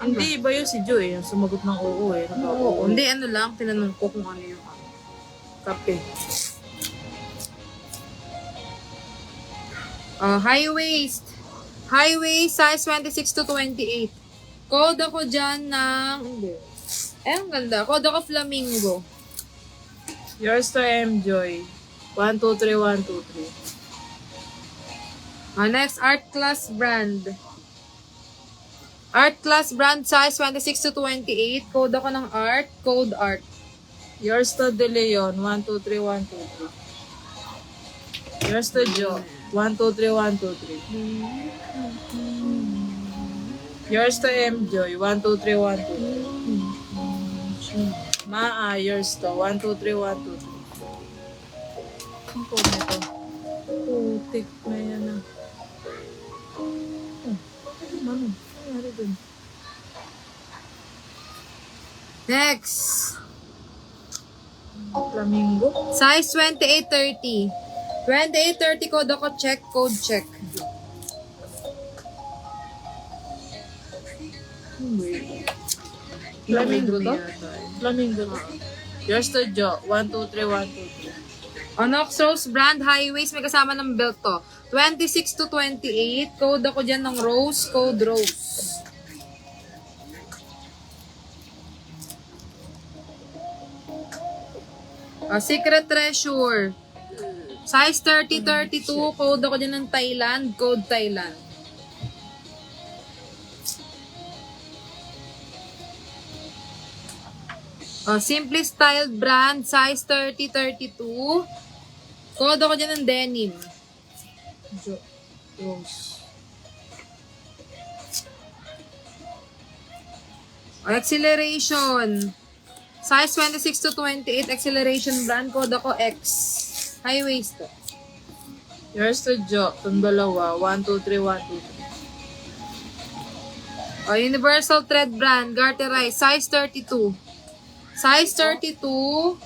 Hindi, iba yun si Joy. Yung sumagot ng oo eh. Oo. Hindi, ano lang. Tinanong ko kung ano yung Kape. high waist. High waist, size 26 to 28. Code ako dyan ng... Hindi. Ang ganda. Code ako flamingo. Yours to M. Joy. 1, 2, 3, 1, 2, 3. Next, Art Class brand. Art Class brand, size 26 to 28. Code ako ng art. Code art. Yours to De Leon. 1, 2, 3, 1, 2, 3. Yours to Jo. 1, 2, 3, 1, 2, 3. Yours to M. Joy. 1, 2, 3, 1, 2, 3. Maa, yours to. 1, 2, 3, 1, 2, 3. Ang po nito. Putik na yan ah. Ano? Ano dun? Next. Flamingo? Size 28-30. 28-30 code ako, check, code check. Flamingo to? Flamingo to. Yours to Jo. 1, 2, 3, 1, 2, 3. Onox Rose brand, high waist, may kasama ng belt to. 26 to 28, code ako dyan ng Rose, code Rose. Secret Treasure. Size 30-32, code ako dyan ng Thailand, code Thailand. Simply Styled brand, size 30-32. Code ako dyan ng denim. Jo. Rose. Acceleration. Size 26 to 28, acceleration brand. Code ako X. High waist to. Yours to Jo. Itong dalawa. 1, 2, 3, 1, 2, 3. Universal Thread brand, Garterize, size 32. Size 32